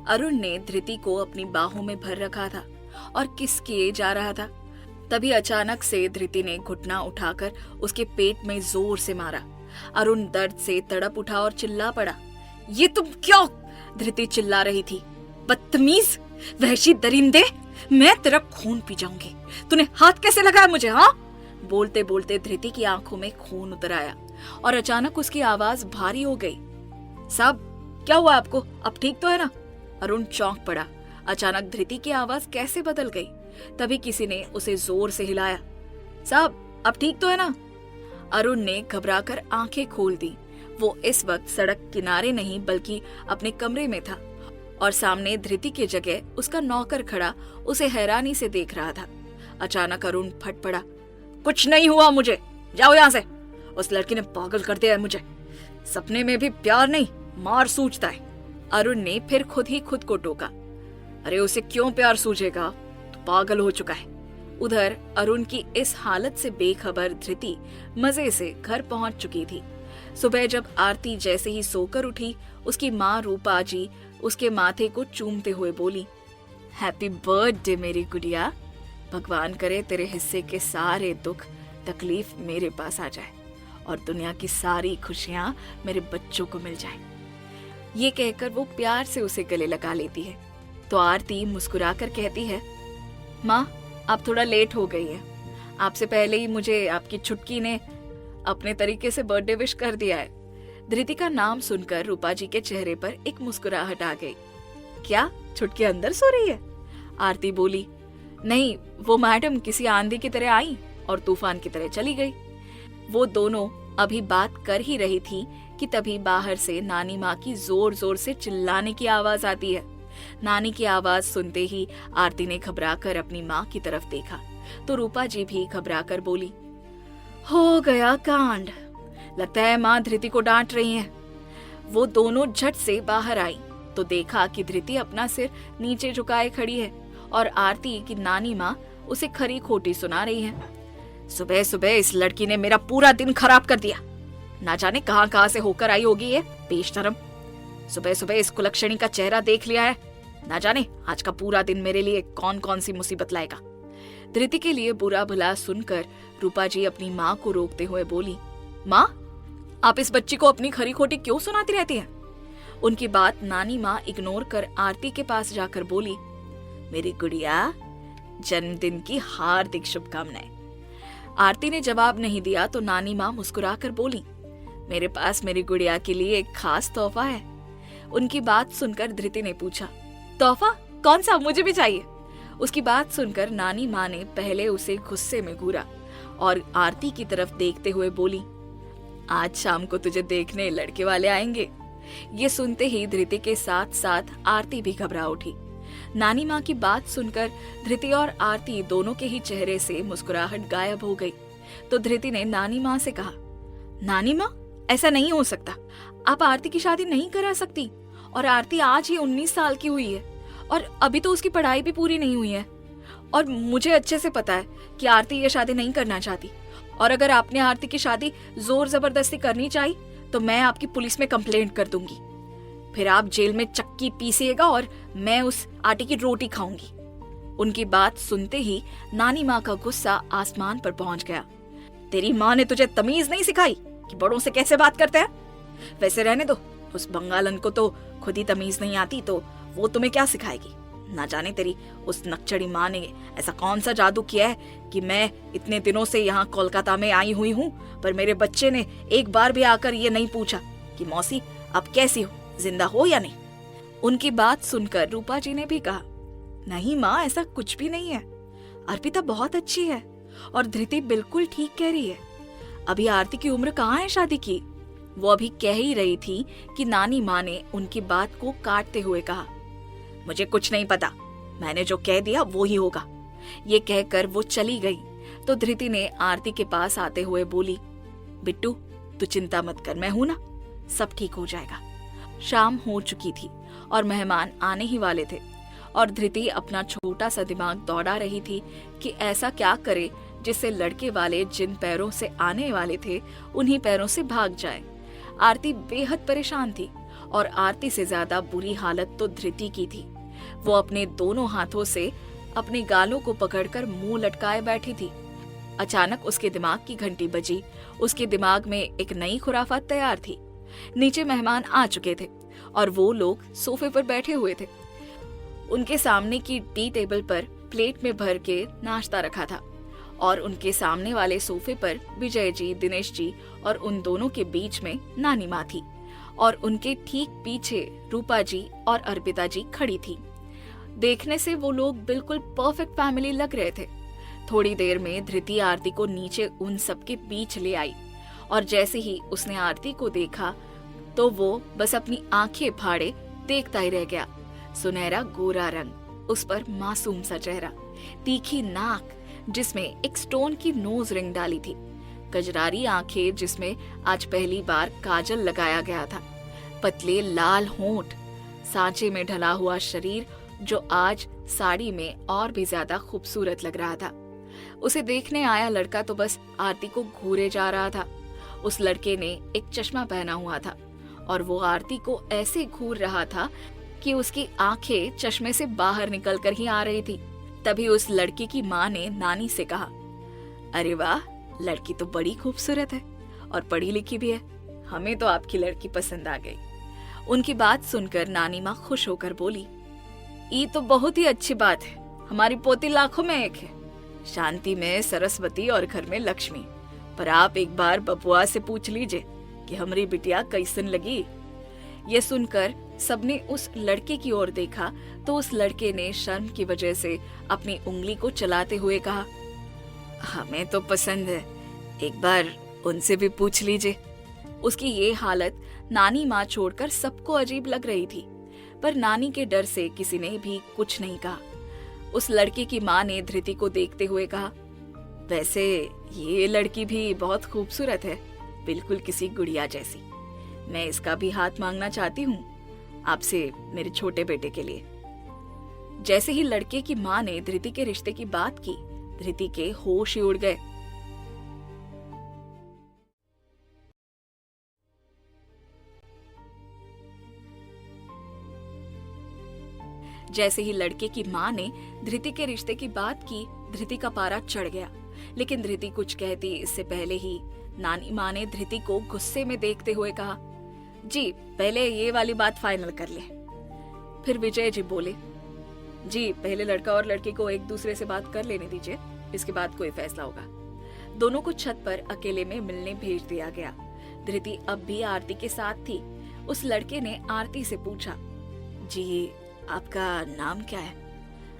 अरुण ने धृति को अपनी बाहों में भर रखा था और किस किए जा रहा था। तभी अचानक से धृति ने घुटना उठाकर उसके पेट में जोर से मारा। अरुण दर्द से तड़प उठा और चिल्ला पड़ा। ये तुम क्यों? धृति चिल्ला रही थी। बदतमीज, वहशी दरिंदे, मैं तेरा खून पी जाऊंगी। तूने हाथ कैसे लगाया मुझे? हाँ? बोलते बोलते धृति की आंखों में खून उतर आया और अचानक उसकी आवाज भारी हो गई। साहब, क्या हुआ आपको? अब ठीक तो है ना? अरुण चौंक पड़ा। अचानक धृति की आवाज कैसे बदल गई। तभी किसी ने उसे जोर से हिलाया। साहब, अब ठीक तो है ना? अरुण ने घबराकर आंखें खोल दी। वो इस वक्त सड़क किनारे नहीं बल्कि अपने कमरे में था और सामने धृति की जगह उसका नौकर खड़ा उसे हैरानी से देख रहा था। अचानक अरुण फट पड़ा। कुछ नहीं हुआ मुझे, जाओ यहाँ से। उस लड़की ने पागल कर दिया है मुझे। सपने में भी प्यार नहीं, मार सूझता है। अरुण ने फिर खुद ही खुद को टोका। अरे उसे क्यों प्यार सूझेगा? तो पागल हो चुका है। उधर अरुण की इस हालत से बेखबर धृति मजे से घर पहुंच चुकी थी। सुबह जब आरती जैसे ही सोकर उठी, उसकी माँ रूपा जी उसके माथे को चूमते हुए बोली, हैप्पी बर्थडे मेरी गुड़िया। भगवान करे तेरे हिस्से के सारे दुख तकलीफ मेरे पास आ जाए और दुनिया की सारी खुशियां मेरे बच्चों को मिल जाए। ये कहकर वो प्यार से उसे गले लगा लेती है तो आरती मुस्कुराकर कहती है, माँ आप थोड़ा लेट हो गई है। आपसे पहले ही मुझे आपकी छुटकी ने अपने तरीके से बर्थडे विश कर दिया है। धृति का नाम सुनकर रूपा जी के चेहरे पर एक मुस्कुराहट आ गई। क्या छुटकी अंदर सो रही है? आरती बोली, नहीं, वो मैडम किसी आंधी की तरह आई और तूफान की तरह चली गई। वो दोनों अभी बात कर ही रही थी कि तभी बाहर से नानी माँ की जोर जोर से चिल्लाने की आवाज आती है। नानी की आवाज सुनते ही आरती ने घबराकर अपनी माँ की तरफ देखा तो रूपा जी भी घबराकर बोली, हो गया कांड। लगता है माँ धृति को डांट रही हैं। वो दोनों झट से बाहर आई तो देखा कि धृति अपना सिर नीचे झुकाए खड़ी है और आरती की नानी माँ उसे खरी खोटी सुना रही है। सुबह सुबह इस लड़की ने मेरा पूरा दिन खराब कर दिया। ना जाने कहां कहां से होकर आई होगी ये बेशरम। सुबह सुबह इस कुलक्षणी का चेहरा देख लिया है। ना जाने आज का पूरा दिन मेरे लिए कौन कौन सी मुसीबत लाएगा। धृति के लिए बुरा भला सुनकर रूपा जी अपनी माँ को रोकते हुए बोली, माँ आप इस बच्ची को अपनी खरी खोटी क्यों सुनाती रहती हैं? उनकी बात नानी माँ इग्नोर कर आरती के पास जाकर बोली, मेरी गुड़िया जन्मदिन की हार्दिक शुभकामनाएं। आरती ने जवाब नहीं दिया तो नानी माँ मुस्कुराकर बोली, मेरे पास मेरी गुड़िया के लिए एक खास तोहफा है। उनकी बात सुनकर धृति ने पूछा, तोहफा कौन सा? मुझे भी चाहिए। उसकी बात सुनकर नानी माँ ने पहले उसे गुस्से में घूरा और आरती की तरफ देखते हुए बोली, आज शाम को तुझे देखने लड़के वाले आएंगे। ये सुनते ही धृति के साथ साथ आरती भी घबरा उठी। नानी माँ की बात सुनकर धृति और आरती दोनों के ही चेहरे से मुस्कुराहट गायब हो गई तो धृति ने नानी माँ से कहा, नानी माँ ऐसा नहीं हो सकता। आप आरती की शादी नहीं करा सकती और आरती आज ही 19 साल की हुई है और अभी तो उसकी पढ़ाई भी पूरी नहीं हुई है और मुझे अच्छे से पता है कि आरती ये शादी नहीं करना चाहती और अगर आपने आरती की शादी जोर जबरदस्ती करनी चाहिए तो मैं आपकी पुलिस में कंप्लेंट कर दूंगी। फिर आप जेल में चक्की पीसिएगा और मैं उस आटे की रोटी खाऊंगी। उनकी बात सुनते ही नानी माँ का गुस्सा आसमान पर पहुंच गया। तेरी माँ ने तुझे तमीज नहीं सिखाई कि बड़ों से कैसे बात करते हैं? वैसे रहने दो, उस बंगालन को तो खुद ही तमीज नहीं आती तो वो तुम्हें क्या सिखाएगी। ना जाने तेरी उस नक्चड़ी माँ ने ऐसा कौन सा जादू किया है कि मैं इतने दिनों से यहाँ कोलकाता में आई हुई हूँ पर मेरे बच्चे ने एक बार भी आकर ये नहीं पूछा कि मौसी अब कैसी हो, जिंदा हो या नहीं। उनकी बात सुनकर रूपा जी ने भी कहा, नहीं माँ ऐसा कुछ भी नहीं है। अर्पिता बहुत अच्छी है और धृति बिल्कुल ठीक कह रही है। अभी आरती की उम्र कहाँ है शादी की। वो अभी कह ही रही थी कि नानी माँ ने उनकी बात को काटते हुए कहा, मुझे कुछ नहीं पता, मैंने जो कह दिया वो ही होगा। ये कहकर वो चली गई तो धृति ने आरती के पास आते हुए बोली, बिट्टू तू चिंता मत कर, मैं हूं ना, सब ठीक हो जाएगा। शाम हो चुकी थी और मेहमान आने ही वाले थे और धृति अपना छोटा सा दिमाग दौड़ा रही थी कि ऐसा क्या करे जिससे लड़के वाले जिन पैरों से आने वाले थे उन्हीं पैरों से भाग जाए। आरती बेहद परेशान थी और आरती से ज्यादा बुरी हालत तो धृति की थी। वो अपने दोनों हाथों से अपने गालों को पकड़कर मुंह लटकाए बैठी थी। अचानक उसके दिमाग की घंटी बजी। उसके दिमाग में एक नई खुराफात तैयार थी। नीचे मेहमान आ चुके थे और वो लोग सोफे पर बैठे हुए थे। उनके सामने की टी टेबल पर प्लेट में भर के नाश्ता रखा था और उनके सामने वाले सोफे पर विजय जी, दिनेश जी और उन दोनों के बीच में नानी माँ थी और उनके ठीक पीछे रूपा जी और अर्पिता जी खड़ी थी। देखने से वो लोग बिल्कुल परफेक्ट फैमिली लग रहे थे। थोड़ी देर में धृति आरती को नीचे उन सबके बीच ले आई और जैसे ही उसने आरती को देखा तो वो बस अपनी आंखें फाड़े देखता ही रह गया। सुनहरा गोरा रंग, उस पर मासूम सा चेहरा, तीखी नाक जिसमें एक स्टोन की नोज रिंग डाली थी, कजरारी आंखें जिसमें आज पहली बार काजल लगाया गया था, पतले लाल होंठ, सांचे में ढला हुआ शरीर जो आज साड़ी में और भी ज्यादा खूबसूरत लग रहा था। उसे देखने आया लड़का तो बस आरती को घूरे जा रहा था। उस लड़के ने एक चश्मा पहना हुआ था और वो आरती को ऐसे घूर रहा था कि उसकी आंखें चश्मे से बाहर निकलकर ही आ रही थी। तभी उस लड़की की माँ ने नानी से कहा, अरे वाह, लड़की तो बड़ी खूबसूरत है और पढ़ी लिखी भी है, हमें तो आपकी लड़की पसंद आ गई। उनकी बात सुनकर नानी माँ खुश होकर बोली, ये तो बहुत ही अच्छी बात है, हमारी पोती लाखों में एक है, शांति में सरस्वती और घर में लक्ष्मी। पर आप एक बार बबुआ से पूछ लीजिए कि हमारी बिटिया कैसन लगी। ये सुनकर सबने उस लड़के की ओर देखा तो उस लड़के ने शर्म की वजह से अपनी उंगली को चलाते हुए कहा, हमें तो पसंद है, एक बार उनसे भी पूछ लीजिए। उसकी ये हालत नानी माँ छोड़कर सबको अजीब लग रही थी, पर नानी के डर से किसी ने भी कुछ नहीं कहा। उस लड़के की माँ ने धृति को देखते हुए कहा, वैसे ये लड़की भी बहुत खूबसूरत है, बिल्कुल किसी गुड़िया जैसी। मैं इसका भी हाथ मांगना चाहती हूँ आपसे, मेरे छोटे बेटे के लिए। जैसे ही लड़के की माँ ने धृति के रिश्ते की बात की, धृति के होश ही उड़ गए। जैसे ही लड़के की माँ ने धृति के रिश्ते की बात की, धृति का पारा चढ़ गया। लेकिन धृति कुछ कहती इससे पहले ही नानी माँ ने धृति को गुस्से में देखते हुए कहा, जी पहले ये वाली बात फाइनल कर ले। फिर विजय जी बोले, जी पहले लड़का और लड़की को एक दूसरे से बात कर लेने दीजिए, इसके बाद कोई फैसला होगा। दोनों को छत पर अकेले में मिलने भेज दिया गया। धृति अब भी आरती के साथ थी। उस लड़के ने आरती से पूछा, जी आपका नाम क्या है?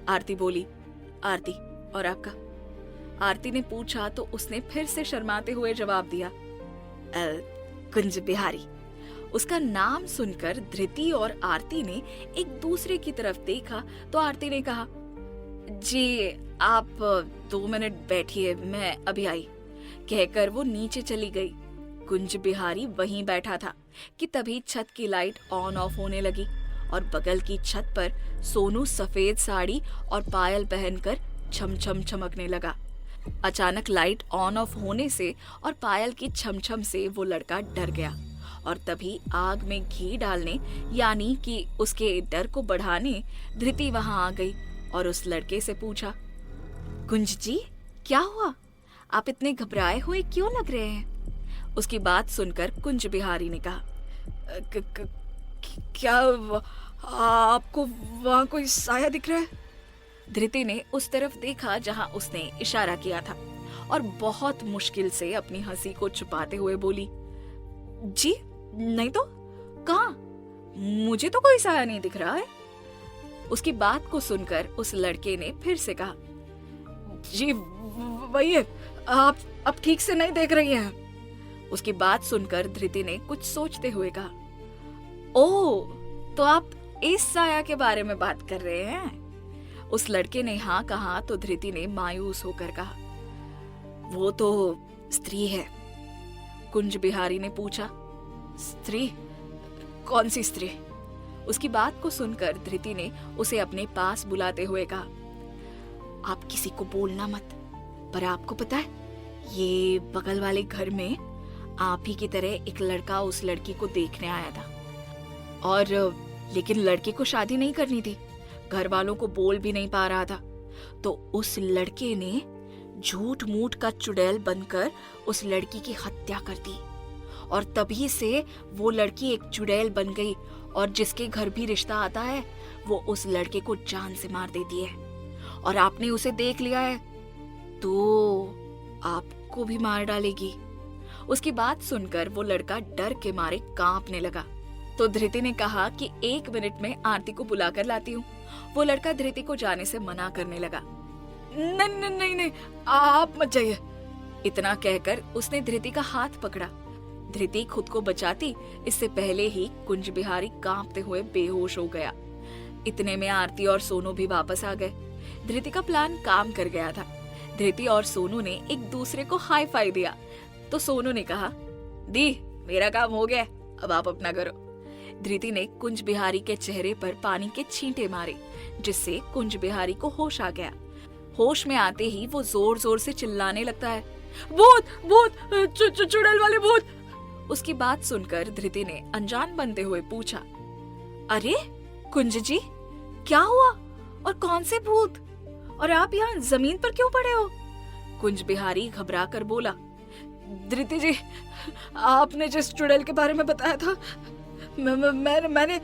आरती बोली, आरती। और आपका? आरती ने पूछा तो उसने फिर से शर्माते हुए जवाब दिया, कुंज बिहारी। उसका नाम सुनकर धृति और आरती ने एक दूसरे की तरफ देखा तो आरती ने कहा, जी आप 2 मिनट बैठिए, मैं अभी आई। कहकर वो नीचे चली गई। कुंज बिहारी वहीं बैठा था कि तभी छत की लाइट ऑन ऑफ होने लगी और बगल की छत पर सोनू सफेद साड़ी और पायल पहनकर छमछम चमकने लगा। अचानक लाइट ऑन ऑफ होने से और पायल की छमछम से वो लड़का डर गया और तभी आग में घी डालने यानी कि उसके डर को बढ़ाने धृति वहां आ गई और उस लड़के से पूछा, कुंज जी क्या हुआ? आप इतने घबराए हुए क्यों लग रहे हैं? उसकी बात सुनकर कुंज बिहारी ने कहा, क्या आपको वहां कोई साया दिख रहा है? धृति ने उस तरफ देखा जहां उसने इशारा किया था और बहुत मुश्किल से अपनी हंसी को छुपाते हुए बोली, जी नहीं तो, कहाँ? मुझे तो कोई साया नहीं दिख रहा है। उसकी बात को सुनकर उस लड़के ने फिर से कहा, जी वही है, आप ठीक से नहीं देख रही हैं। उसकी बात सुनकर धृति ने कुछ सोचते हुए कहा, ओह तो आप इस साया के बारे में बात कर रहे हैं? उस लड़के ने हाँ कहा तो धृति ने मायूस होकर कहा, वो तो स्त्री है। कुंज बिहारी ने पूछा, स्त्री? कौन सी स्त्री? उसकी बात को सुनकर धृति ने उसे अपने पास बुलाते हुए कहा, आप किसी को बोलना मत, पर आपको पता है ये बगल वाले घर में आप ही की तरह एक लड़का उस लड़की को देखने आया था और लेकिन लड़के को शादी नहीं करनी थी, घर वालों को बोल भी नहीं पा रहा था। तो उस लड़के ने झूठ मूठ का चुड़ैल बनकर उस लड़की की हत्या कर दी और तभी से वो लड़की एक चुड़ैल बन गई और जिसके घर भी रिश्ता आता है वो उस लड़के को जान से मार देती है। और आपने उसे देख लिया है तो आपको भी मार डालेगी। उसकी बात सुनकर वो लड़का डर के मारे कांपने लगा। तो धृति ने कहा कि 1 मिनट में आरती को बुलाकर लाती हूँ। वो लड़का धृति को जाने से मना करने लगा। नहीं नहीं नहीं, आप मत जाइए। इतना कहकर उसने धृति का हाथ पकड़ा। धृति खुद को बचाती इससे पहले ही कुंज बिहारी कांपते हुए बेहोश हो गया। इतने में आरती और सोनू भी वापस आ गए। धृति का प्लान काम कर गया था। धृति और सोनू ने एक दूसरे को हाई फाई दिया तो सोनू ने कहा, दी मेरा काम हो गया, अब आप अपना करो। धृति ने कुंज बिहारी के चेहरे पर पानी के छींटे मारे जिससे कुंज बिहारी को होश आ गया। होश में आते ही वो जोर जोर से चिल्लाने लगता है, भूत भूत, चुड़ैल वाले भूत। उसकी बात सुनकर धृति ने अनजान बनते हुए पूछा, अरे कुंज जी क्या हुआ और कौन से भूत, और आप यहाँ जमीन पर क्यों पड़े हो? कुंज बिहारी घबरा कर बोला, धृति जी आपने जिस चुड़ैल के बारे में बताया था मैंने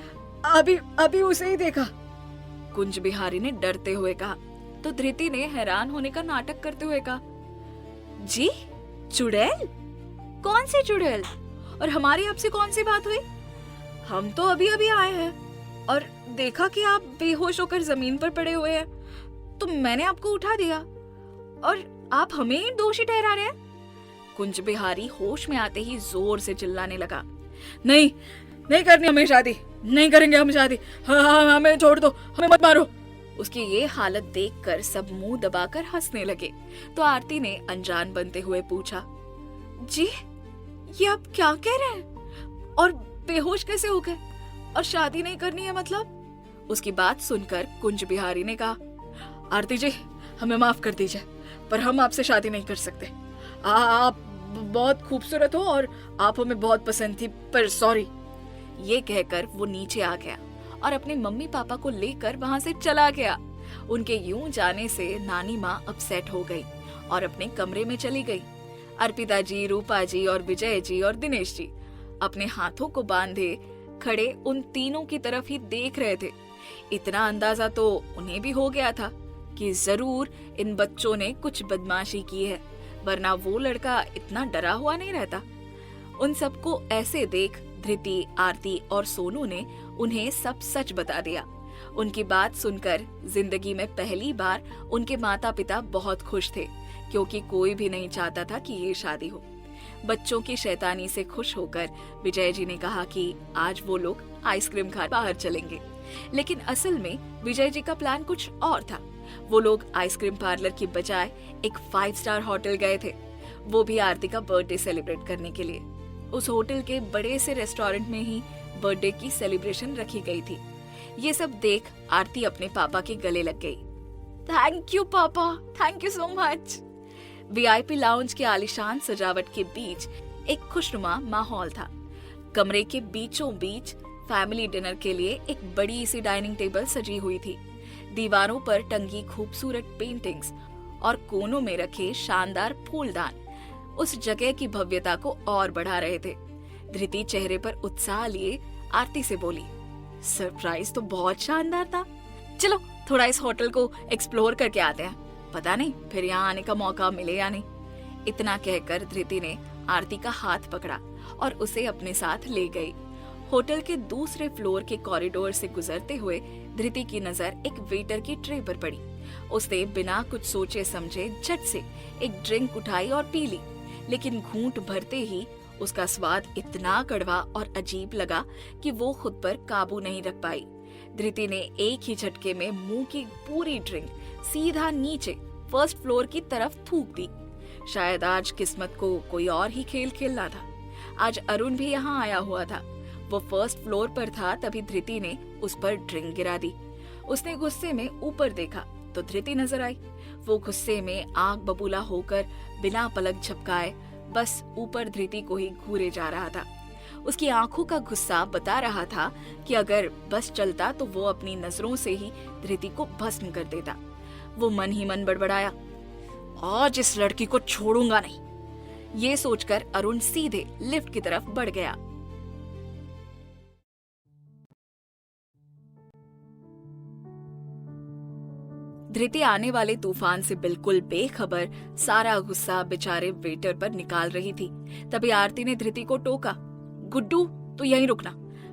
अभी उसे ही देखा। कुंज बिहारी ने डरते हुए कहा। तो धृति ने हैरान होने का नाटक करते हुए कहा, जी चुड़ैल? कौन सी चुड़ैल? और हमारी आपसे कौन सी बात हुई? हम तो अभी अभी आए हैं और देखा कि आप बेहोश होकर जमीन पर पड़े हुए हैं तो मैंने आपको उठा दिया और आप हमें ही दोषी ठहरा रहे हैं। कुंज बिहारी होश में आते ही जोर से चिल्लाने लगा, नहीं नहीं करनी हमें शादी, नहीं करेंगे हम शादी, हाँ हमें छोड़ दो, हमें मत मारो। उसकी ये हालत देखकर सब मुंह दबाकर हंसने लगे। तो आरती ने अनजान बनते हुए पूछा, जी ये आप क्या कह रहे हैं, और बेहोश कैसे हो गए, और शादी नहीं करनी है मतलब? उसकी बात सुनकर कुंज बिहारी ने कहा, आरती जी हमें माफ कर दीजिए पर हम आपसे शादी नहीं कर सकते। आप बहुत खूबसूरत हो और आप हमें बहुत पसंद थी पर सॉरी। ये कहकर वो नीचे आ गया और अपने मम्मी पापा को लेकर वहां से चला गया। उनके यूं जाने से नानी माँ अपसेट हो गई और अपने कमरे में चली गई। अर्पिता जी, रूपा जी और विजय जी और दिनेश जी अपने हाथों को बांधे खड़े उन तीनों की तरफ ही देख रहे थे। इतना अंदाजा तो उन्हें भी हो गया था कि जरूर इन बच्चों ने कुछ बदमाशी की है, वरना वो लड़का इतना डरा हुआ नहीं रहता। उन सबको ऐसे देख धृति, आरती और सोनू ने उन्हें सब सच बता दिया। उनकी बात सुनकर जिंदगी में पहली बार उनके माता पिता बहुत खुश थे क्योंकि कोई भी नहीं चाहता था कि ये शादी हो। बच्चों की शैतानी से खुश होकर विजय जी ने कहा कि आज वो लोग आइसक्रीम खा बाहर चलेंगे, लेकिन असल में विजय जी का प्लान कुछ और था। वो लोग आइसक्रीम पार्लर की बजाय एक 5 स्टार होटल गए थे, वो भी आरती का बर्थडे सेलिब्रेट करने के लिए। उस होटल के बड़े से रेस्टोरेंट में ही बर्थडे की सेलिब्रेशन रखी गई थी। ये सब देख आरती अपने पापा के गले लग गई। थैंक यू पापा, thank you so much. VIP lounge के आलीशान सजावट के बीच एक खुशनुमा माहौल था। कमरे के बीचों बीच फैमिली डिनर के लिए एक बड़ी सी डाइनिंग टेबल सजी हुई थी। दीवारों पर टंगी खूबसूरत पेंटिंग्स और कोनों में रखे शानदार फूलदान उस जगह की भव्यता को और बढ़ा रहे थे। धृति चेहरे पर उत्साह लिए आरती से बोली, सरप्राइज तो बहुत शानदार था, चलो थोड़ा इस होटल को एक्सप्लोर करके आते हैं, पता नहीं फिर यहाँ आने का मौका मिले या नहीं। इतना कहकर धृति ने आरती का हाथ पकड़ा और उसे अपने साथ ले गई। होटल के दूसरे फ्लोर के कॉरिडोर से गुजरते हुए धृति की नजर एक वेटर की ट्रे पर पड़ी। उसने बिना कुछ सोचे समझे झट से एक ड्रिंक उठाई और पी ली, लेकिन घूंट भरते ही उसका स्वाद इतना कड़वा और अजीब लगा कि वो खुद पर काबू नहीं रख पाई। धृति ने एक ही झटके में मुंह की पूरी ड्रिंक सीधा नीचे फर्स्ट फ्लोर की तरफ थूक दी। शायद आज किस्मत को कोई और ही खेल खेलना था। आज अरुण भी यहाँ आया हुआ था। वो फर्स्ट फ्लोर पर था तभी धृति ने उस पर ड्रिंक गिरा दी। उसने गुस्से में ऊपर देखा तो धृति नजर आई। वो गुस्से में आग बबूला होकर बिना पलक झपकाए बस ऊपर धृति को ही घूरे जा रहा था। उसकी आंखों का गुस्सा बता रहा था कि अगर बस चलता तो वो अपनी नजरों से ही धृति को भस्म कर देता। वो मन ही मन बड़बड़ाया, आज इस लड़की को छोड़ूंगा नहीं। ये सोचकर अरुण सीधे लिफ्ट की तरफ बढ़ गया। धृति आने वाले तूफान से बिल्कुल बेखबर सारा गुस्सा बेचारे वेटर पर निकाल रही थी। तभी आरती ने धृति को टोका, गुड्डू तू यहीं रुकना,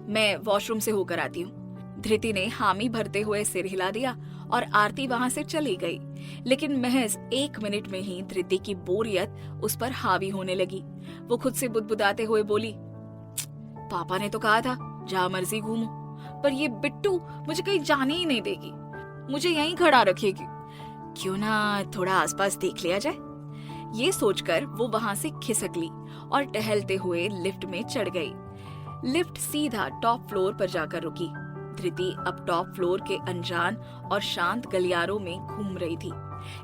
मैं वॉशरूम से होकर आती हूँ। धृति ने हामी भरते हुए सिर हिला दिया और आरती वहां से चली गई। लेकिन महज 1 मिनट में ही धृति की बोरियत उस पर हावी होने लगी। वो खुद से बुदबुदाते हुए बोली, पापा ने तो कहा था जहाँ मर्जी घूमो, पर ये बिट्टू मुझे कहीं जाने ही नहीं देगी, मुझे यहीं खड़ा रखेगी। क्यों ना थोड़ा आसपास देख लिया जाए। ये सोचकर वो वहां से खिसक ली और टहलते हुए लिफ्ट में चढ़ गई। लिफ्ट सीधा टॉप फ्लोर पर जाकर रुकी। धृति अब टॉप फ्लोर के अनजान और शांत गलियारों में घूम रही थी,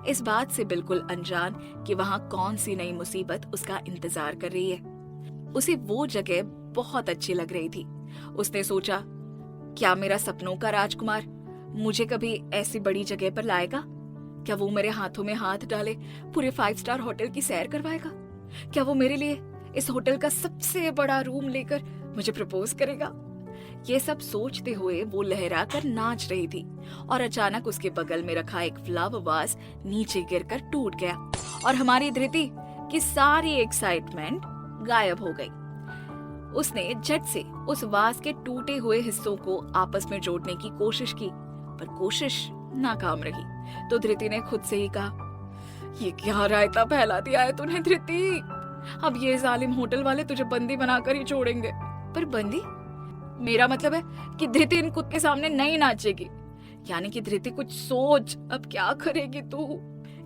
इस बात से बिल्कुल अनजान कि वहां कौन सी नई मुसीबत उसका इंतजार कर रही है। उसे वो जगह बहुत अच्छी लग रही थी। उसने सोचा, क्या मेरा सपनों का राजकुमार मुझे कभी ऐसी बड़ी जगह पर लाएगा? क्या वो मेरे हाथों में हाथ डाले पूरे 5 स्टार होटल की सैर करवाएगा? क्या वो मेरे लिए इस होटल का सबसे बड़ा रूम लेकर मुझे प्रपोज करेगा? ये सब सोचते हुए वो लहरा कर नाच रही थी और अचानक उसके बगल में रखा एक फ्लावर वास नीचे गिरकर टूट गया और हमारी धृति की सारी एक्साइटमेंट गायब हो गई। उसने झट से उस वास के टूटे हुए हिस्सों को आपस में जोड़ने की कोशिश की, पर कोशिश नाकाम रही। तो धृति ने खुद से ही कहा, ये क्या रायता फैला दिया है तूने धृति, अब ये जालिम होटल वाले तुझे बंदी बनाकर ही छोड़ेंगे। पर बंदी? मेरा मतलब है कि धृति इन कुत्ते के सामने नहीं नाचेगी। यानी कि धृति कुछ सोच, अब क्या करेगी तू,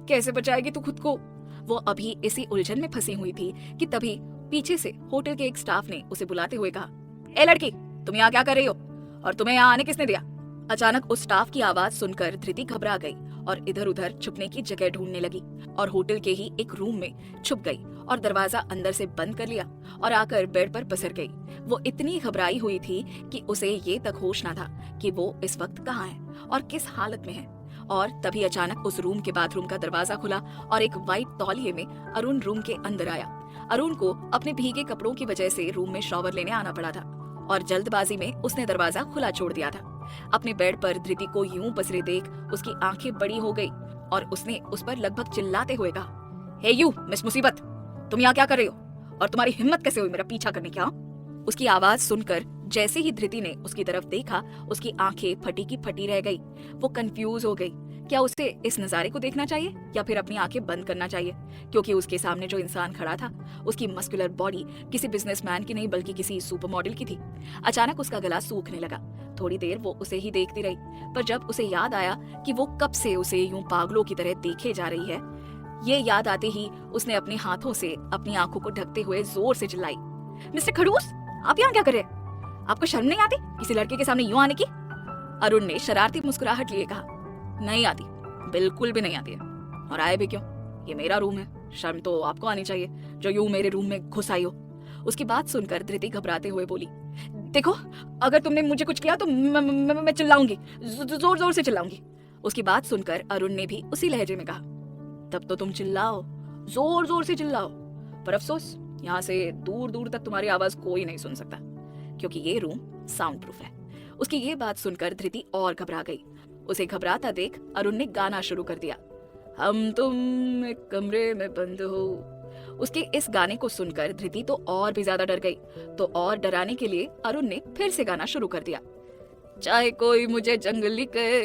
कैसे बचाएगी तू खुद को? वो अभी इसी उलझन में फंसी हुई थी कि तभी पीछे से होटल के एक स्टाफ ने उसे बुलाते हुए कहा, ए लड़की, तुम यहाँ क्या कर रही हो और तुम्हें यहाँ आने किसने दिया? अचानक उस स्टाफ की आवाज सुनकर धृति घबरा गई और इधर उधर छुपने की जगह ढूंढने लगी और होटल के ही एक रूम में छुप गई और दरवाजा अंदर से बंद कर लिया और आकर बेड पर पसर गई। वो इतनी घबराई हुई थी कि उसे ये तक होश न था कि वो इस वक्त कहाँ है और किस हालत में है। और तभी अचानक उस रूम के बाथरूम का दरवाजा खुला और एक वाइट तौलिए में अरुण रूम के अंदर आया। अरुण को अपने भीगे कपड़ों की वजह से रूम में शॉवर लेने आना पड़ा था और जल्दबाजी में उसने दरवाजा खुला छोड़ दिया था। अपने बेड पर धृति को यूं पसरे देख उसकी आंखें बड़ी हो गई और उसने उस पर लगभग चिल्लाते हुए कहा, हे यू मिस मुसीबत, तुम यहाँ क्या कर रही हो और तुम्हारी हिम्मत कैसे हुई मेरा पीछा करने की? उसकी आवाज सुनकर जैसे ही धृति ने उसकी तरफ देखा, उसकी आंखें फटी की फटी रह गई। वो कंफ्यूज हो गई, क्या उसे इस नजारे को देखना चाहिए या फिर अपनी आंखें बंद करना चाहिए, क्योंकि उसके सामने जो इंसान खड़ा था उसकी मस्कुलर बॉडी किसी बिजनेसमैन की नहीं बल्कि किसी सुपर मॉडल की थी। अचानक उसका गला सूखने लगा। थोड़ी देर वो उसे ही देखती रही, पर जब उसे याद आया कि वो कब से उसे यूं पागलों की तरह देखे जा रही है, ये याद आते ही उसने अपने हाथों से अपनी आंखों को ढकते हुए जोर से चिल्लाई, मिस्टर खड़ूस, आप यहाँ क्या कर रहे हैं? आपको शर्म नहीं आती किसी लड़के के सामने यूं आने की? अरुण ने शरारती मुस्कुराहट लिए कहा, नहीं आती, बिल्कुल भी नहीं आती है। और आए भी क्यों? ये मेरा रूम है, शर्म तो आपको आनी चाहिए जो यूं मेरे रूम में घुस आई हो। उसकी बात सुनकर धृति घबराते हुए बोली, देखो, अगर तुमने मुझे कुछ किया तो मैं चिल्लाऊंगी, जोर जोर से चिल्लाऊंगी। उसकी बात सुनकर अरुण ने भी उसी लहजे में कहा, तब तो तुम चिल्लाओ, जोर जोर से चिल्लाओ, पर अफसोस यहाँ से दूर दूर तक तुम्हारी आवाज कोई नहीं सुन सकता, क्योंकि ये रूम साउंड प्रूफ है। उसकी ये बात सुनकर धृति और घबरा गई। उसे घबराता देख अरुण ने गाना शुरू कर दिया, हम तुम एक कमरे में बंद हो। उसके इस गाने को सुनकर धृति तो और भी ज्यादा डर गई, तो और डराने के लिए अरुण ने फिर से गाना शुरू कर दिया, चाहे कोई मुझे जंगली कहे।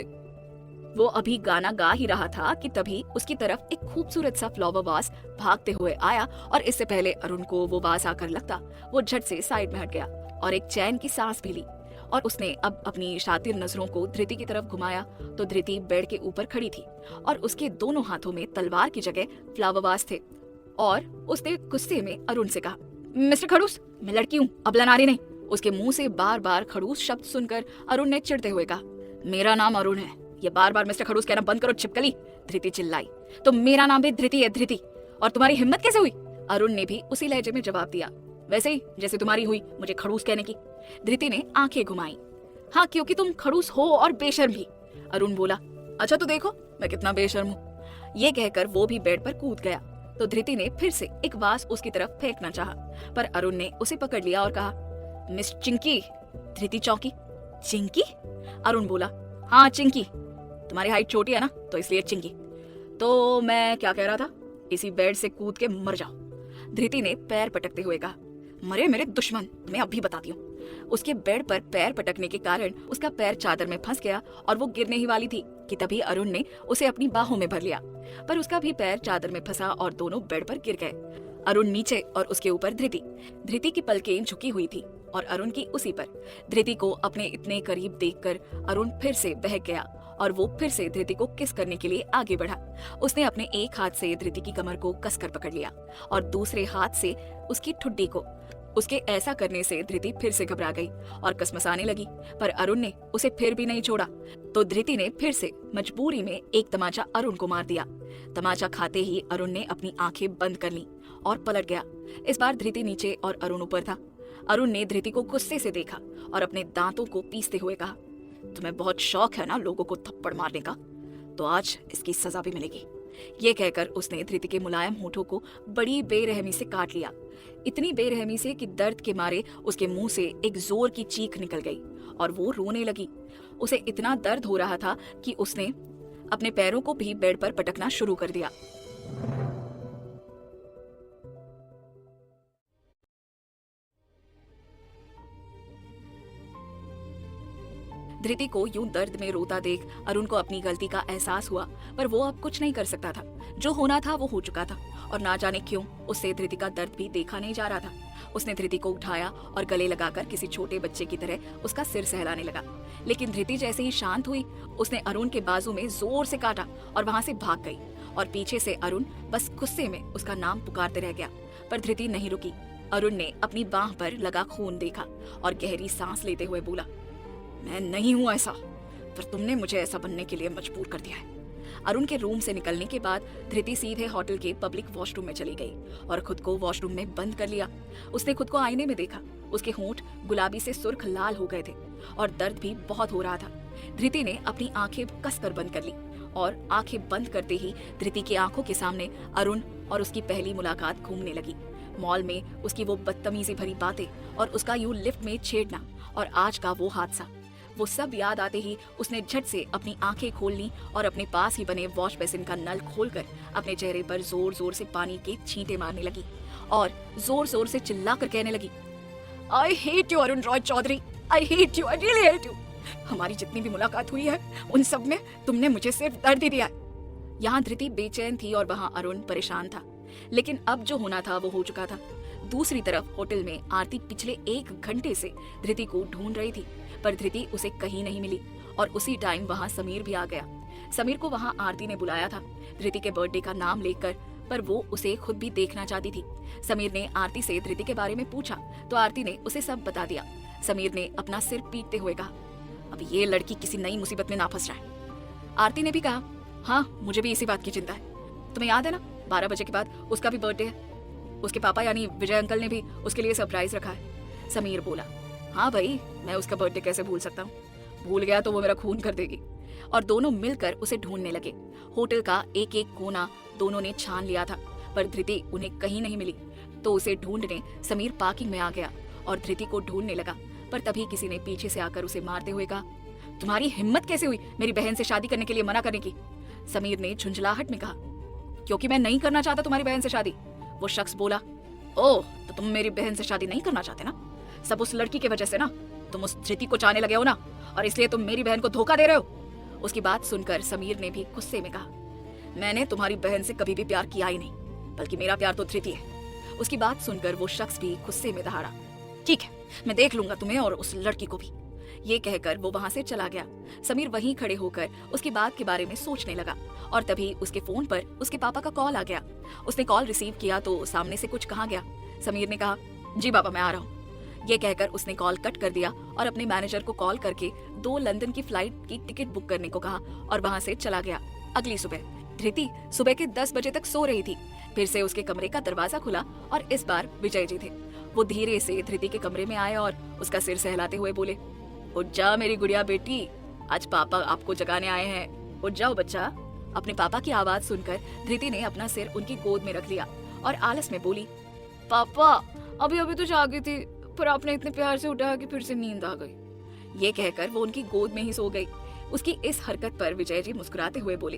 वो अभी गाना गा ही रहा था कि तभी उसकी तरफ एक खूबसूरत सा फ्लावर वास भागते हुए आया और इससे पहले अरुण को वो वास आकर लगता, वो झट से साइड में हट गया और एक चैन की सांस भी ली। और उसने अब अपनी शातिर नजरों को धृति की तरफ घुमाया तो धृति बेड के ऊपर खड़ी थी और उसके दोनों हाथों में तलवार की जगह फ्लावर वास थे। और उसने गुस्से में अरुण से कहा, मिस्टर खड़ूस, मैं लड़की हूँ, अबला नारी नहीं। उसके मुंह से बार बार खड़ूस शब्द सुनकर अरुण ने चिढ़ते हुए कहा, मेरा नाम अरुण है, ये बार बार मिस्टर खड़ूस कहना बंद करो छिपकली। धृति चिल्लाई, तो मेरा नाम भी धृति है धृति, और तुम्हारी हिम्मत कैसे हुई? अरुण ने भी उसी लहजे में जवाब दिया, वैसे ही जैसे तुम्हारी हुई मुझे खड़ूस कहने की। धृति ने आंखें घुमाई। हाँ, क्योंकि तुम खड़ूस हो और बेशर्म भी। अरुण बोला। अच्छा तो देखो मैं कितना बेशर्म हूँ। ये कहकर वो भी बेड पर कूद गया तो धृति ने फिर से एक वास उसकी तरफ फेंकना चाहा, पर अरुण ने उसे पकड़ लिया और कहा, मिस चिंकी। धृति चौंकी। चिंकी? अरुण बोला, हाँ चिंकी, तुम्हारी हाइट छोटी है ना तो इसलिए चिंकी। तो मैं क्या कह रहा था, इसी बेड से कूद के मर जाओ। धृति ने पैर पटकते हुए कहा। मरे मेरे दुश्मन, तुम्हें अभी बताती हूँ। उसके बेड पर पैर पटकने के कारण उसका पैर चादर में फंस गया और वो गिरने ही वाली थी कि तभी अरुण ने उसे अपनी बाहों में भर लिया, पर उसका भी पैर चादर में फंसा और दोनों बेड पर गिर गए। अरुण नीचे और उसके ऊपर धृति। धृति की पलकें झुकी हुई थी और अरुण की उसी पर। धृति को अपने इतने करीब देखकर अरुण फिर से बहक गया और वो फिर से धृति को किस करने के लिए आगे बढ़ा। उसने अपने एक हाथ से धृति की कमर को कसकर पकड़ लिया और दूसरे हाथ से उसकी ठुड्डी को। उसके ऐसा करने से धृति फिर से घबरा गई और कसमसाने लगी, पर अरुण ने उसे फिर भी नहीं छोड़ा। तो धृति ने फिर से मजबूरी में एक तमाचा अरुण को मार दिया। तमाचा खाते ही अरुण ने अपनी आंखें बंद कर लीं और पलट गया। इस बार धृति नीचे और अरुण ऊपर था। अरुण ने धृति को गुस्से से देखा और अपने दांतों को पीसते हुए कहा, तुम्हें बहुत शौक है ना लोगों को थप्पड़ मारने का, तो आज इसकी सजा भी मिलेगी। ये कहकर उसने धृति के मुलायम होठों को बड़ी बेरहमी से काट लिया, इतनी बेरहमी से कि दर्द के मारे उसके मुंह से एक जोर की चीख निकल गई और वो रोने लगी। उसे इतना दर्द हो रहा था कि उसने अपने पैरों को भी बेड पर पटकना शुरू कर दिया। धृति को यूं दर्द में रोता देख अरुण को अपनी गलती का एहसास हुआ, पर वो अब कुछ नहीं कर सकता था। जो होना था वो हो चुका था और ना जाने क्यों उससे धृति का दर्द भी देखा नहीं जा रहा था। उसने धृति को उठाया और गले लगाकर किसी छोटे बच्चे की तरह उसका सिर सहलाने लगा, लेकिन धृति जैसे ही शांत हुई उसने अरुण के बाजू में जोर से काटा और वहां से भाग गई और पीछे से अरुण बस गुस्से में उसका नाम पुकारते रह गया, पर धृति नहीं रुकी। अरुण ने अपनी बाह पर लगा खून देखा और गहरी सांस लेते हुए बोला, मैं नहीं हूं ऐसा, पर तुमने मुझे ऐसा बनने के लिए मजबूर कर दिया है। अरुण के रूम से निकलने के बाद धृति सीधे होटल के पब्लिक वॉशरूम में चली गई और खुद को वॉशरूम में बंद कर लिया। उसने खुद को आईने में देखा। उसके होंठ गुलाबी से सुर्ख लाल हो गए थे और दर्द भी बहुत हो रहा था। धृति ने अपनी आंखें कसकर बंद कर ली और आंखें बंद करते ही धृति की आंखों के सामने अरुण और उसकी पहली मुलाकात घूमने लगी। मॉल में उसकी वो बदतमीजी भरी बातें और उसका यूं लिफ्ट में छेड़ना और आज का वो हादसा, वो सब याद आते ही उसने झट से अपनी आंखें खोल ली और अपने पास ही बने वॉश बेसिन का नल खोलकर अपने चेहरे पर जोर जोर से पानी के छींटे मारने लगी और जोर जोर से चिल्लाकर कहने लगी, I hate you Arun Roy Chowdhury, I hate you, I really hate you. हमारी जितनी भी मुलाकात हुई है उन सब में तुमने मुझे सिर्फ दर्द ही दिया है। यहाँ धृति बेचैन थी और वहाँ अरुण परेशान था, लेकिन अब जो होना था वो हो चुका था। दूसरी तरफ होटल में आरती पिछले 1 घंटे से धृति को ढूंढ रही थी, पर धृति उसे कहीं नहीं मिली और उसी टाइम वहाँ समीर भी आ गया। समीर को वहाँ आरती ने बुलाया था धृति के बर्थडे का नाम लेकर, पर वो उसे खुद भी देखना चाहती थी। समीर ने आरती से धृति के बारे में पूछा तो आरती ने उसे सब बता दिया। समीर ने अपना सिर पीटते हुए कहा, अब ये लड़की किसी नई मुसीबत में ना फंस जाए। आरती ने भी कहा, हाँ मुझे भी इसी बात की चिंता है। तुम्हें याद है ना 12 बजे के बाद उसका भी बर्थडे है। उसके पापा यानी विजय अंकल ने भी उसके लिए सरप्राइज रखा है। समीर बोला, हाँ भाई मैं उसका बर्थडे कैसे भूल सकता हूँ, भूल गया तो वो मेरा खून कर देगी। और दोनों मिलकर उसे ढूंढने लगे। होटल का एक एक कोना दोनों ने छान लिया था, पर धृति उन्हें कहीं नहीं मिली। तो उसे ढूंढने समीर पार्किंग में आ गया और धृति को ढूंढने लगा, पर तभी किसी ने पीछे से आकर उसे मारते हुए कहा, तुम्हारी हिम्मत कैसे हुई मेरी बहन से शादी करने के लिए मना करने की। समीर ने झुंझलाहट में कहा, क्योंकि मैं नहीं करना चाहता तुम्हारी बहन से शादी। वो शख्स बोला, ओह तो तुम मेरी बहन से शादी नहीं करना चाहते ना, सब उस लड़की की वजह से ना, तुम उस धृति को चाहने लगे हो ना, और इसलिए तुम मेरी बहन को धोखा दे रहे हो। उसकी बात सुनकर समीर ने भी गुस्से में कहा, मैंने तुम्हारी बहन से कभी भी प्यार किया ही नहीं, बल्कि मेरा प्यार तो धृति है। उसकी बात सुनकर वो शख्स भी गुस्से में दहाड़ा, ठीक है मैं देख लूंगा तुम्हें और उस लड़की को भी। ये कहकर वो वहां से चला गया। समीर वहीं खड़े होकर उसकी बात के बारे में सोचने लगा और तभी उसके फोन पर उसके पापा का कॉल आ गया। उसने कॉल रिसीव किया तो सामने से कुछ कहा गया। समीर ने कहा, जी पापा मैं आ रहा हूँ। ये कहकर उसने कॉल कट कर दिया और अपने मैनेजर को कॉल करके 2 लंदन की फ्लाइट की टिकट बुक करने को कहा और वहां से चला गया। अगली सुबह धृति सुबह के 10 बजे तक सो रही थी। फिर से उसके कमरे का दरवाजा खुला और इस बार विजय जी थे। वो धीरे से धृति के कमरे में आए और उसका सिर सहलाते हुए बोले, उठ जा मेरी गुड़िया बेटी, आज पापा आपको जगाने आए हैं, उठ जाओ बच्चा। अपने पापा की आवाज सुनकर धृति ने अपना सिर उनकी गोद में रख लिया और आलस में बोली, पापा अभी अभी तो जागी थी, पर आपने इतने प्यार से उठाया कि फिर से नींद आ गई। ये कहकर वो उनकी गोद में ही सो गई। उसकी इस हरकत पर विजय जी मुस्कुराते हुए बोले,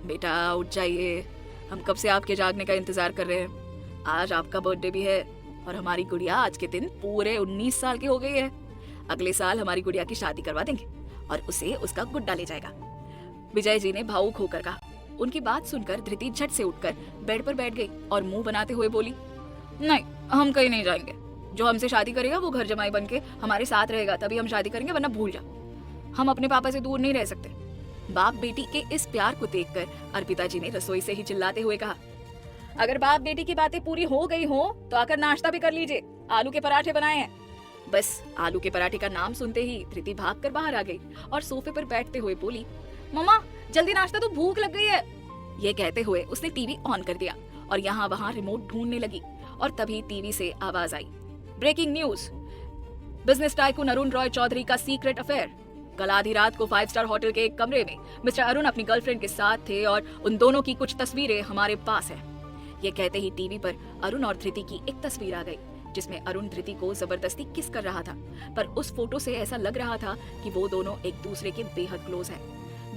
बेटा उठ जाइए, हम कब से आपके जागने का इंतजार कर रहे हैं। आज आपका बर्थडे भी है और हमारी गुड़िया आज के दिन पूरे 19 साल की हो गई है। अगले साल हमारी गुड़िया की शादी करवा देंगे और उसे उसका गुड्डा ले जाएगा। विजय जी ने भावुक होकर कहा। उनकी बात सुनकर धृति झट से उठकर बेड पर बैठ गई और मुंह बनाते हुए बोली, नहीं हम कहीं नहीं जाएंगे, जो हमसे शादी करेगा वो घर जमाई बन के हमारे साथ रहेगा, तभी हम शादी करेंगे, वरना भूल जा, हम अपने पापा से दूर नहीं रह सकते। बाप बेटी के इस प्यार को देखकर अर्पिता जी ने रसोई से ही चिल्लाते हुए कहा, अगर बाप बेटी की बातें पूरी हो गई हो तो आकर नाश्ता भी कर लीजिए, आलू के पराठे बनाए हैं। बस आलू के पराठे का नाम सुनते ही धृति भागकर बाहर आ गई और सोफे पर बैठते हुए बोली, मम्मा जल्दी नाश्ता, तो भूख लग गई है। ये कहते हुए उसने टीवी ऑन कर दिया और यहाँ वहाँ रिमोट ढूंढने लगी और तभी टीवी से आवाज आई, breaking news, business tycoon Arun Roy Chaudhary का सीक्रेट अफेयर। कल आधी रात को 5 स्टार होटल के एक कमरे में मिस्टर अरुण अपनी गर्लफ्रेंड के साथ थे और उन दोनों की कुछ तस्वीरें हमारे पास है। ये कहते ही टीवी पर अरुण और धृति की एक तस्वीर आ गई जिसमें अरुण धृति को जबरदस्ती किस कर रहा था, पर उस फोटो से ऐसा लग रहा था कि वो दोनों एक दूसरे के बेहद क्लोज हैं।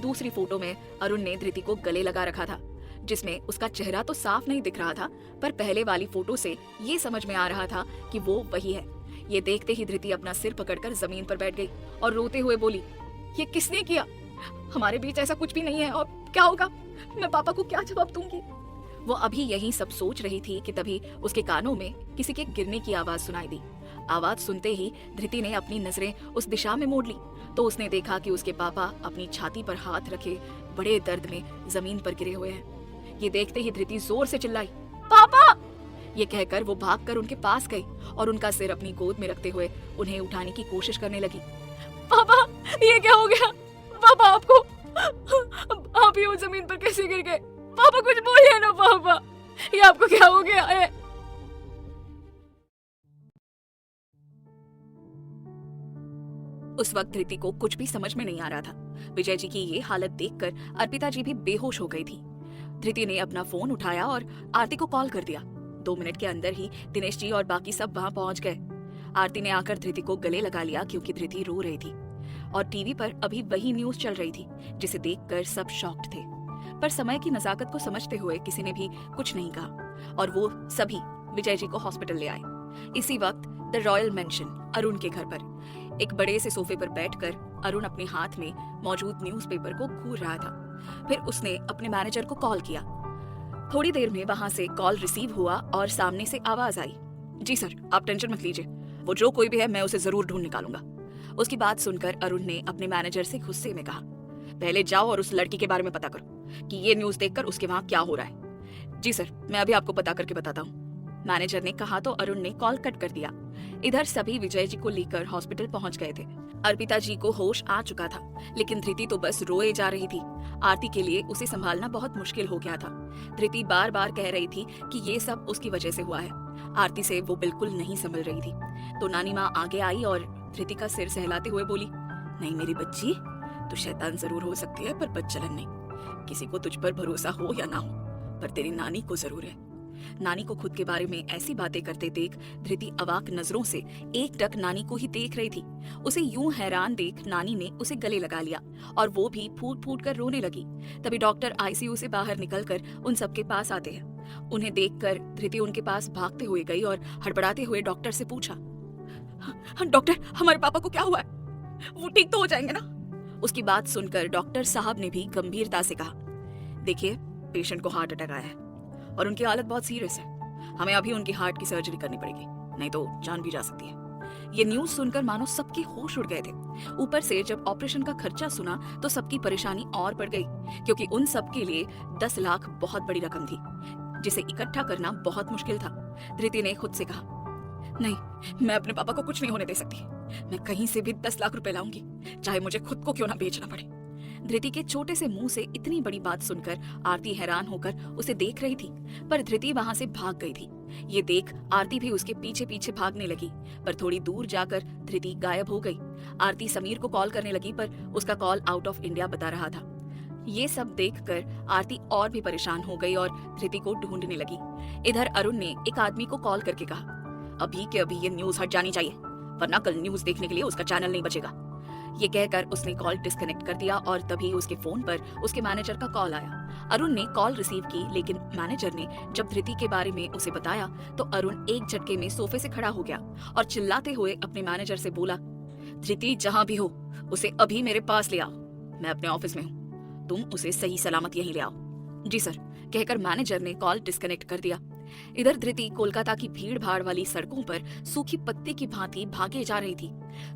दूसरी फोटो में अरुण ने धृति को गले लगा रखा था, जिसमें उसका चेहरा तो साफ नहीं दिख रहा था, पर पहले वाली फोटो से ये समझ में आ रहा था कि वो वही है। ये देखते ही धृति अपना सिर पकड़कर जमीन पर बैठ गई और रोते हुए बोली, ये किसने किया? हमारे बीच ऐसा कुछ भी नहीं है और क्या होगा? मैं पापा को क्या जवाब दूंगी? वो अभी यही सब सोच रही थी कि तभी उसके कानों में किसी के गिरने की आवाज सुनाई दी। आवाज सुनते ही धृति ने अपनी नजरें उस दिशा में मोड़ ली तो उसने देखा कि उसके पापा अपनी छाती पर हाथ रखे बड़े दर्द में जमीन पर गिरे हुए हैं। ये देखते ही धृति जोर से चिल्लाई, पापा! ये कहकर वो भागकर उनके पास गई और उनका सिर अपनी गोद में रखते हुए उन्हें उठाने की कोशिश करने लगी। पापा ये क्या हो गया? पापा आपको आप ही उस जमीन पर कैसे गिर गए? पापा कुछ बोलिए ना पापा, ये आपको क्या हो गया है? उस वक्त धृति को कुछ भी समझ में नहीं आ रहा था। विजय जी की ये हालत देखकर अर्पिता जी भी बेहोश हो गई थी। धृति ने अपना फोन उठाया और आरती को कॉल कर दिया। 2 मिनट के अंदर ही दिनेश जी और बाकी सब वहां पहुंच गए। आरती ने आकर धृति को गले लगा लिया क्योंकि धृति रो रही थी और टीवी पर अभी वही न्यूज चल रही थी जिसे देखकर सब शॉक्ड थे, पर समय की नजाकत को समझते हुए किसी ने भी कुछ नहीं कहा और वो सभी विजय जी को हॉस्पिटल ले आए। इसी वक्त द रॉयल मेंशन अरुण के घर पर एक बड़े से सोफे पर बैठकर अरुण अपने हाथ में मौजूद न्यूज़पेपर को घूर रहा था। फिर उसने अपने मैनेजर को कॉल किया। थोड़ी देर में वहां से कॉल रिसीव हुआ और सामने से आवाज आई, जी सर आप टेंशन मत लीजिए, वो जो कोई भी है मैं उसे जरूर ढूंढ निकालूंगा। उसकी बात सुनकर अरुण ने अपने मैनेजर से गुस्से में कहा, पहले जाओ और उस लड़की के बारे में पता करो कि ये न्यूज देखकर उसके वहां क्या हो रहा है। जी सर मैं अभी आपको पता करके बताता हूँ, मैनेजर ने कहा तो अरुण ने कॉल कट कर दिया। इधर सभी विजय जी को लेकर हॉस्पिटल पहुंच गए थे। अर्पिता जी को होश आ चुका था, लेकिन धृति तो बस रोए जा रही थी। आरती के लिए उसे संभालना बहुत मुश्किल हो गया था। धृति बार बार कह रही थी कि ये सब उसकी वजह से हुआ है। आरती से वो बिल्कुल नहीं संभल रही थी, तो नानी माँ आगे आई और धृति का सिर सहलाते हुए बोली, नहीं मेरी बच्ची, तू शैतान जरूर हो सकती है पर बदचलन नहीं। किसी को तुझ पर भरोसा हो या ना हो, पर तेरी नानी को जरूर है। नानी को खुद के बारे में ऐसी बातें करते देख धृति अवाक नजरों से एकटक नानी को ही देख रही थी। उसे यूं हैरान देख नानी ने उसे गले लगा लिया और वो भी फूट फूट कर रोने लगी। तभी डॉक्टर आईसीयू से बाहर निकलकर उन सबके पास आते हैं। उन्हें देखकर धृति उनके पास भागते हुए गई और हड़बड़ाते हुए डॉक्टर से पूछा, डॉक्टर हमारे पापा को क्या हुआ है? वो ठीक तो हो जाएंगे ना? उसकी बात सुनकर डॉक्टर साहब ने भी गंभीरता से कहा, देखिए पेशेंट को हार्ट अटैक आया है और उनकी हालत बहुत सीरियस है। हमें अभी उनकी हार्ट की सर्जरी करनी पड़ेगी, नहीं तो जान भी जा सकती है। ये न्यूज सुनकर मानो सबके होश उड़ गए थे। ऊपर से जब ऑपरेशन का खर्चा सुना तो सबकी परेशानी और बढ़ गई, क्योंकि उन सब के लिए 10 लाख बहुत बड़ी रकम थी जिसे इकट्ठा करना बहुत मुश्किल था। धृति ने खुद से कहा, नहीं मैं अपने पापा को कुछ नहीं होने दे सकती। मैं कहीं से भी 10 लाख रुपए लाऊंगी, चाहे मुझे खुद को क्यों ना बेचना पड़े। धृति के छोटे से मुंह से इतनी बड़ी बात सुनकर आरती हैरान होकर उसे देख रही थी, पर धृति वहां से भाग गई थी। ये देख आरती भी उसके पीछे पीछे भागने लगी, पर थोड़ी दूर जाकर धृति गायब हो गई। आरती समीर को कॉल करने लगी, पर उसका कॉल आउट ऑफ इंडिया बता रहा था। ये सब देखकर आरती और भी परेशान हो गई और धृति को ढूंढने लगी। इधर अरुण ने एक आदमी को कॉल करके कहा, अभी के अभी ये न्यूज हट जानी चाहिए, वरना कल न्यूज देखने के लिए उसका चैनल नहीं बचेगा। ये कहकर उसने कॉल डिस्कनेक्ट कर दिया और तभी उसके फोन पर उसके मैनेजर का कॉल आया। अरुण ने कॉल रिसीव की, लेकिन मैनेजर ने जब धृति के बारे में उसे बताया तो अरुण एक झटके में सोफे से खड़ा हो गया और चिल्लाते हुए अपने मैनेजर से बोला, धृति जहां भी हो उसे अभी मेरे पास ले आओ, मैं अपने ऑफिस में हूँ, तुम उसे सही सलामत यहीं ले आओ। जी सर, कहकर मैनेजर ने कॉल डिस्कनेक्ट कर दिया। इधर धृति कोलकाता की भीड़ भाड़ वाली सड़कों पर सूखी पत्ती की भांति भागे जा रही थी।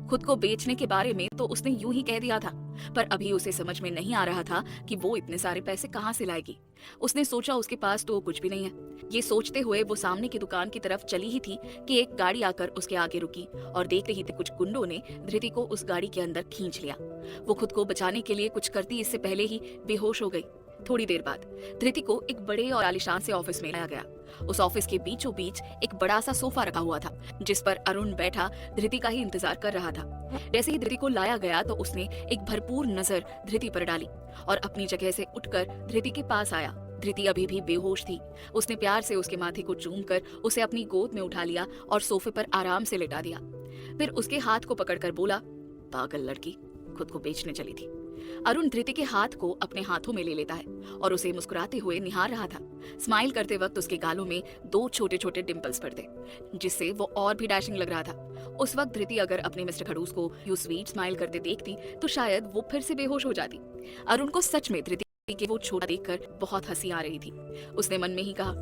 खुद को बेचने के बारे में तो उसने यूं ही कह दिया था, पर अभी उसे समझ में नहीं आ रहा था कि वो इतने सारे पैसे कहाँ से लाएगी। उसने सोचा उसके पास तो कुछ भी नहीं है। ये सोचते हुए वो सामने की दुकान की तरफ चली ही थी कि एक गाड़ी आकर उसके आगे रुकी और देखते ही कुछ गुंडों ने धृति को उस गाड़ी के अंदर खींच लिया। वो खुद को बचाने के लिए कुछ करती इससे पहले ही बेहोश हो गई। थोड़ी देर बाद धृति को एक बड़े और आलीशान से ऑफिस में लाया गया। उस ऑफिस के बीचों बीच एक बड़ा सा सोफा रखा हुआ था, जिस पर अरुण बैठा धृति का ही इंतजार कर रहा था। जैसे ही धृति को लाया गया तो उसने एक भरपूर नजर धृति पर डाली और अपनी जगह से उठकर धृति के पास आया। धृति अभी भी बेहोश थी। उसने प्यार से उसके माथे को चूमकर उसे अपनी गोद में उठा लिया और सोफे पर आराम से लिटा दिया। फिर उसके हाथ को पकड़कर बोला, पागल लड़की, खुद को बेचने चली थी। अरुण धृति के हाथ को अपने हाथों में ले लेता है और उसे मुस्कुराते हुए निहार रहा था। स्माइल करते वक्त उसके गालों में 2 छोटे छोटे डिंपल्स पड़ते, जिससे वो और भी डैशिंग लग रहा था। उस वक्त धृति अगर अपने मिस्टर खड़ूस को यूं स्वीट स्माइल करते देखती तो शायद वो फिर से बेहोश हो जाती। अरुण को सच में धृति के वो छोटा देखकर बहुत हंसी आ रही थी। उसने मन में ही कहा,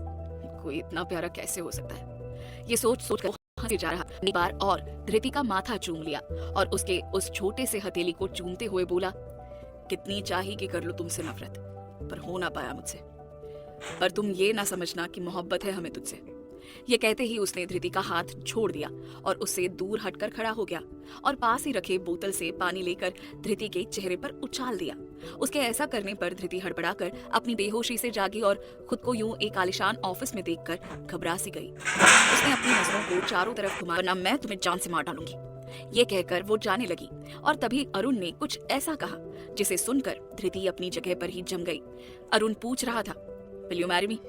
कोई इतना प्यारा कैसे हो सकता है। ये सोच सोच कर हंसे जा रहा। एक बार और धृति का माथा चूम लिया और उसके उस छोटे से हथेली को चूमते हुए बोला, कितनी चाही कि कर लो तुमसे नफरत, पर हो ना पाया मुझसे। पर तुम ये ना समझना कि मोहब्बत है हमें तुझसे। ये कहते ही उसने धृति का हाथ छोड़ दिया और उससे दूर हटकर खड़ा हो गया और पास ही रखे बोतल से पानी लेकर धृति के चेहरे पर उछाल दिया। उसके ऐसा करने पर धृति हड़बड़ाकर अपनी बेहोशी से जागी और खुद को यूं एक आलीशान ऑफिस में देखकर घबरा सी गई। उसने अपनी नजरों को चारों तरफ घुमा, वरना मैं तुम्हें जान से मार डालूंगी। ये कहकर वो जाने लगी और तभी अरुण ने कुछ ऐसा कहा जिसे सुनकर धृति अपनी जगह पर ही जम गई। अरुण पूछ रहा था, विल यू मैरी मी?